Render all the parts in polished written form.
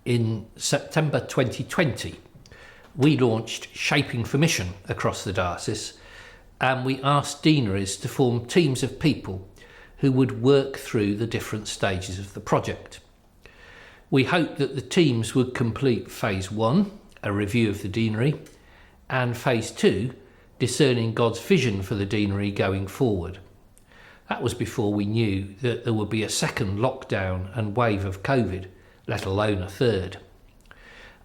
In September 2020, we launched Shaping for Mission across the diocese, and we asked deaneries to form teams of people who would work through the different stages of the project. We hoped that the teams would complete Phase 1, a review of the deanery, and Phase 2, discerning God's vision for the deanery going forward. That was before we knew that there would be a second lockdown and wave of COVID, let alone a third.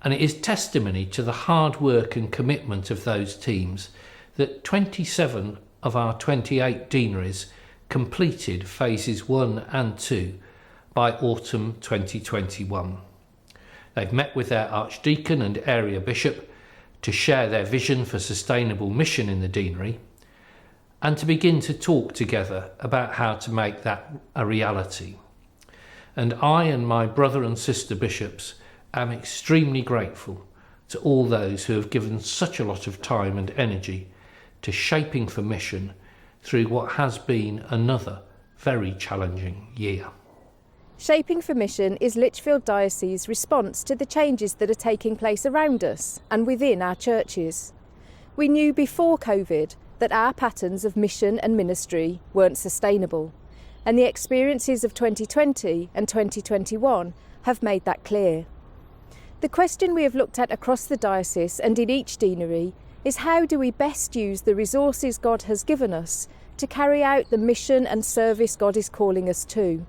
And it is testimony to the hard work and commitment of those teams that 27 of our 28 deaneries completed Phases 1 and 2 by autumn 2021. They've met with their Archdeacon and area bishop to share their vision for sustainable mission in the deanery and to begin to talk together about how to make that a reality. And I and my brother and sister bishops am extremely grateful to all those who have given such a lot of time and energy to Shaping for Mission through what has been another very challenging year. Shaping for Mission is Lichfield Diocese's response to the changes that are taking place around us and within our churches. We knew before COVID that our patterns of mission and ministry weren't sustainable, and the experiences of 2020 and 2021 have made that clear. The question we have looked at across the diocese and in each deanery is how do we best use the resources God has given us to carry out the mission and service God is calling us to?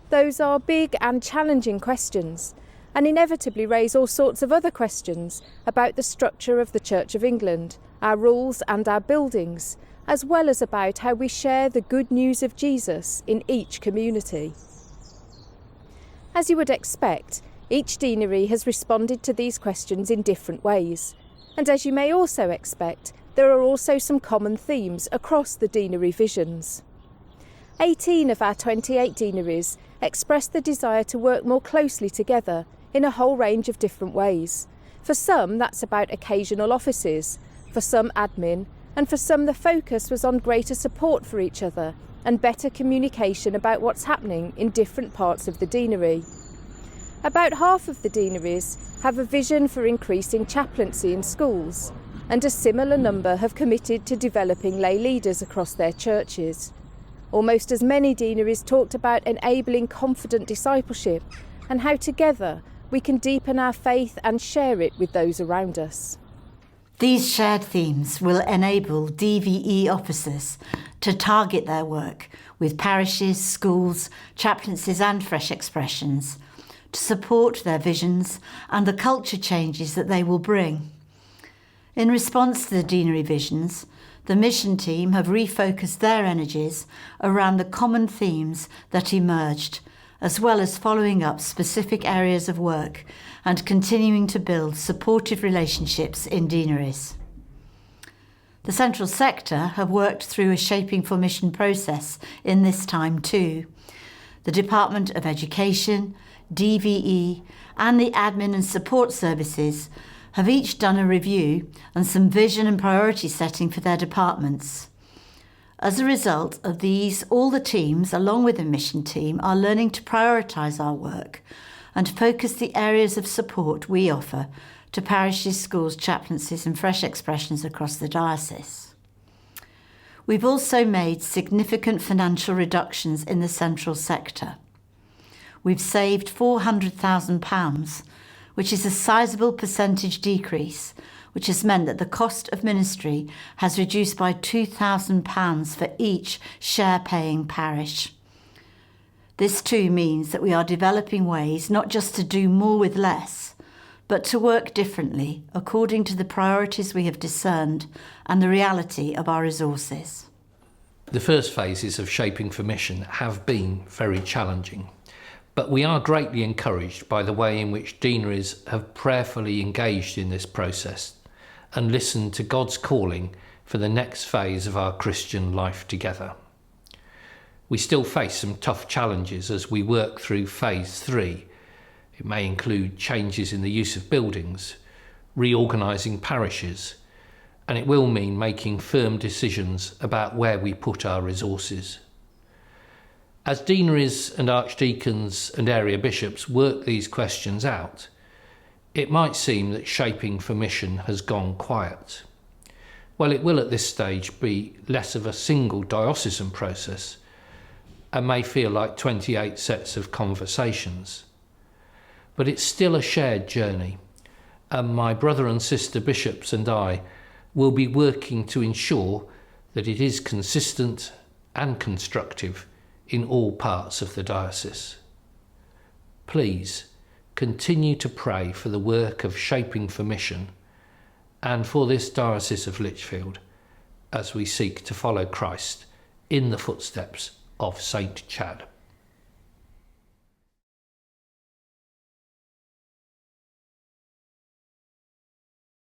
Those are big and challenging questions, and inevitably raise all sorts of other questions about the structure of the Church of England, our rules and our buildings, as well as about how we share the good news of Jesus in each community. As you would expect, each deanery has responded to these questions in different ways, and as you may also expect, there are also some common themes across the deanery visions. 18 of our 28 deaneries expressed the desire to work more closely together in a whole range of different ways. For some, that's about occasional offices, for some admin, and for some the focus was on greater support for each other and better communication about what's happening in different parts of the deanery. About half of the deaneries have a vision for increasing chaplaincy in schools, and a similar number have committed to developing lay leaders across their churches. Almost as many deaneries talked about enabling confident discipleship and how together we can deepen our faith and share it with those around us. These shared themes will enable DVE officers to target their work with parishes, schools, chaplaincies and fresh expressions to support their visions and the culture changes that they will bring. In response to the deanery visions, the mission team have refocused their energies around the common themes that emerged, as well as following up specific areas of work and continuing to build supportive relationships in deaneries. The central sector have worked through a Shaping for Mission process in this time too. The Department of Education, DVE and the admin and support services have each done a review and some vision and priority setting for their departments. As a result of these, all the teams, along with the mission team, are learning to prioritise our work and focus the areas of support we offer to parishes, schools, chaplaincies and fresh expressions across the diocese. We've also made significant financial reductions in the central sector. We've saved £400,000, which is a sizable percentage decrease, which has meant that the cost of ministry has reduced by £2,000 for each share-paying parish. This too means that we are developing ways not just to do more with less, but to work differently according to the priorities we have discerned and the reality of our resources. The first phases of Shaping for Mission have been very challenging. But we are greatly encouraged by the way in which deaneries have prayerfully engaged in this process and listened to God's calling for the next phase of our Christian life together. We still face some tough challenges as we work through Phase 3. It may include changes in the use of buildings, reorganising parishes, and it will mean making firm decisions about where we put our resources. As deaneries and archdeacons and area bishops work these questions out, it might seem that shaping for mission has gone quiet. Well, it will at this stage be less of a single diocesan process and may feel like 28 sets of conversations. But it's still a shared journey, and my brother and sister bishops and I will be working to ensure that it is consistent and constructive in all parts of the diocese. Please continue to pray for the work of shaping for mission and for this Diocese of Lichfield as we seek to follow Christ in the footsteps of Saint Chad.